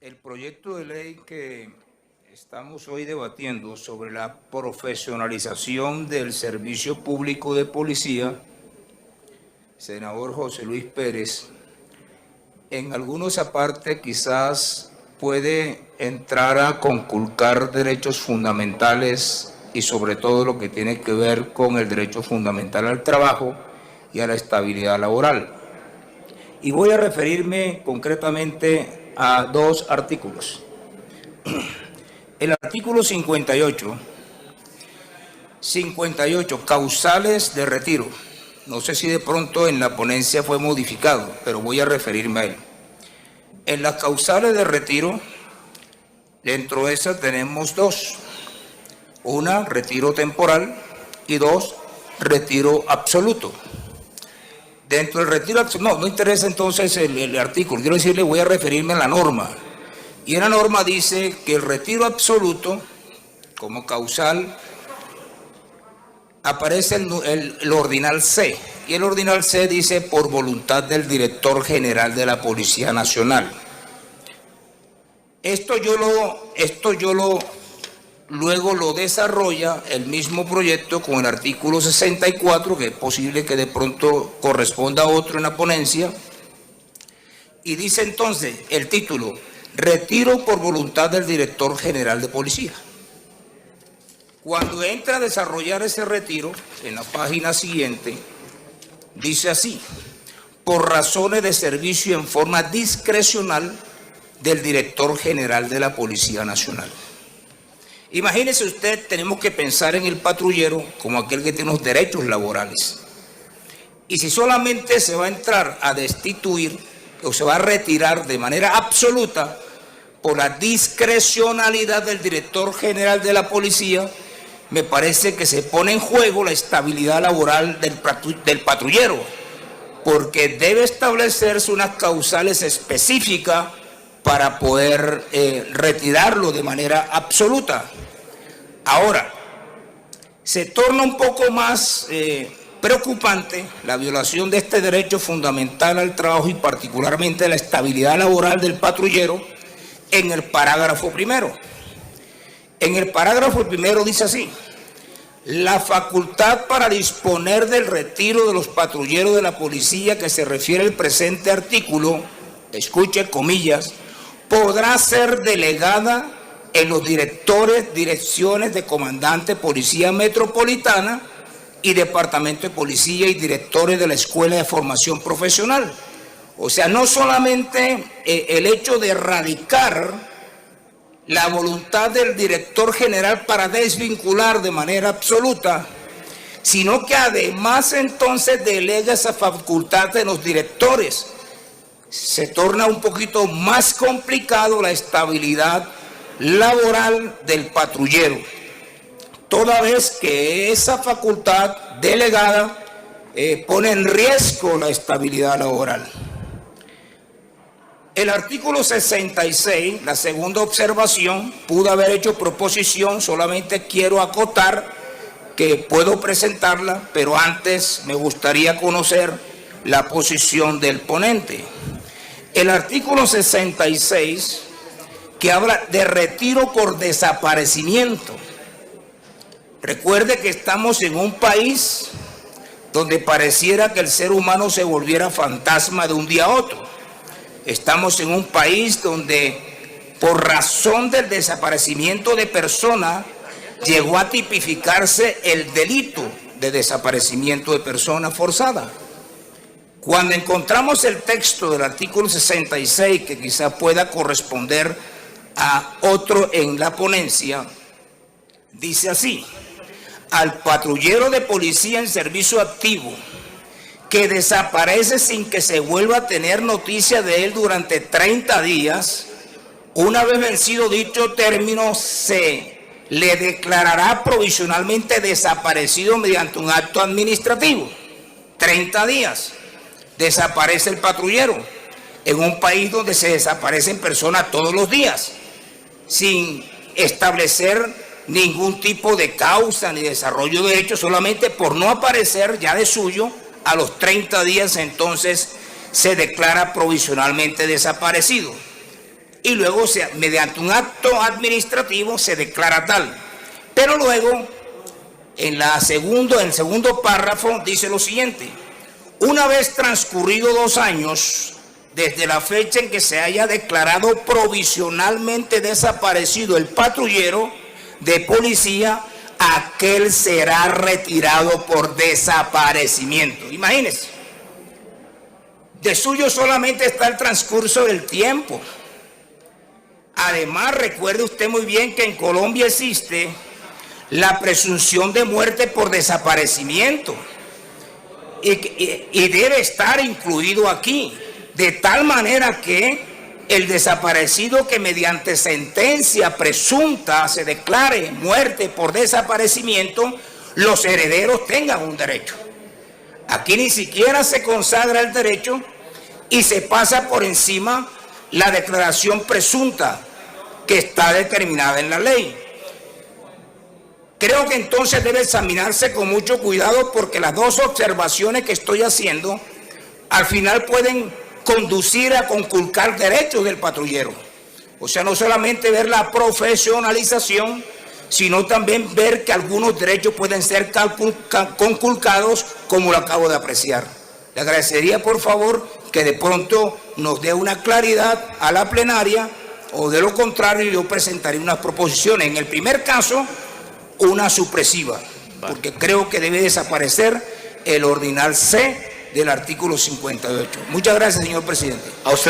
El proyecto de ley que estamos hoy debatiendo sobre la profesionalización del servicio público de policía, senador José Luis Pérez, en algunos apartes quizás puede entrar a conculcar derechos fundamentales y sobre todo lo que tiene que ver con el derecho fundamental al trabajo y a la estabilidad laboral. Y voy a referirme concretamente a dos artículos. El artículo 58, causales de retiro. No sé si de pronto en la ponencia fue modificado, pero voy a referirme a él. En las causales de retiro, dentro de esas tenemos dos. Una, retiro temporal, y dos, retiro absoluto. Dentro del retiro absoluto, no interesa entonces el artículo, quiero decirle, voy a referirme a la norma. Y en la norma dice que el retiro absoluto, como causal, aparece el ordinal C. Y el ordinal C dice por voluntad del director general de la Policía Nacional. Luego lo desarrolla el mismo proyecto con el artículo 64, que es posible que de pronto corresponda a otro en la ponencia. Y dice entonces el título: retiro por voluntad del director general de policía. Cuando entra a desarrollar ese retiro, en la página siguiente, dice así: por razones de servicio en forma discrecional del director general de la Policía Nacional. Imagínese usted, tenemos que pensar en el patrullero como aquel que tiene unos derechos laborales. Y si solamente se va a entrar a destituir o se va a retirar de manera absoluta por la discrecionalidad del director general de la policía, me parece que se pone en juego la estabilidad laboral del patrullero, porque debe establecerse unas causales específicas para poder retirarlo de manera absoluta. Ahora, se torna un poco más preocupante la violación de este derecho fundamental al trabajo y particularmente la estabilidad laboral del patrullero en el parágrafo primero. En el parágrafo primero dice así: la facultad para disponer del retiro de los patrulleros de la policía que se refiere el presente artículo, escuche comillas, podrá ser delegada en los directores, direcciones de comandante Policía Metropolitana y Departamento de Policía y directores de la Escuela de Formación Profesional. O sea, no solamente el hecho de erradicar la voluntad del director general para desvincular de manera absoluta, sino que además entonces delega esa facultad de los directores. Se torna un poquito más complicado la estabilidad laboral del patrullero, toda vez que esa facultad delegada pone en riesgo la estabilidad laboral. El artículo 66, la segunda observación, pudo haber hecho proposición, solamente quiero acotar que puedo presentarla, pero antes me gustaría conocer la posición del ponente. El artículo 66, que habla de retiro por desaparecimiento. Recuerde que estamos en un país donde pareciera que el ser humano se volviera fantasma de un día a otro. Estamos en un país donde por razón del desaparecimiento de persona llegó a tipificarse el delito de desaparecimiento de persona forzada. Cuando encontramos el texto del artículo 66, que quizá pueda corresponder a otro en la ponencia, dice así: al patrullero de policía en servicio activo que desaparece sin que se vuelva a tener noticia de él durante 30 días, una vez vencido dicho término, se le declarará provisionalmente desaparecido mediante un acto administrativo. 30 días. Desaparece el patrullero en un país donde se desaparecen personas todos los días, sin establecer ningún tipo de causa ni desarrollo de hechos, solamente por no aparecer ya de suyo. A los 30 días entonces se declara provisionalmente desaparecido. y luego mediante un acto administrativo se declara tal. Pero luego, en el segundo párrafo, dice lo siguiente: una vez transcurrido 2 años desde la fecha en que se haya declarado provisionalmente desaparecido el patrullero de policía, aquel será retirado por desaparecimiento. Imagínense, de suyo solamente está el transcurso del tiempo. Además, recuerde usted muy bien que en Colombia existe la presunción de muerte por desaparecimiento y debe estar incluido aquí, de tal manera que el desaparecido que mediante sentencia presunta se declare muerte por desaparecimiento, los herederos tengan un derecho. Aquí ni siquiera se consagra el derecho y se pasa por encima la declaración presunta que está determinada en la ley. Creo que entonces debe examinarse con mucho cuidado, porque las 2 observaciones que estoy haciendo al final pueden conducir a conculcar derechos del patrullero. O sea, no solamente ver la profesionalización, sino también ver que algunos derechos pueden ser conculcados, como lo acabo de apreciar. Le agradecería, por favor, que de pronto nos dé una claridad a la plenaria, o de lo contrario yo presentaré unas proposiciones. En el primer caso, una supresiva, porque creo que debe desaparecer el ordinal C del artículo 58. Muchas gracias, señor presidente. A usted.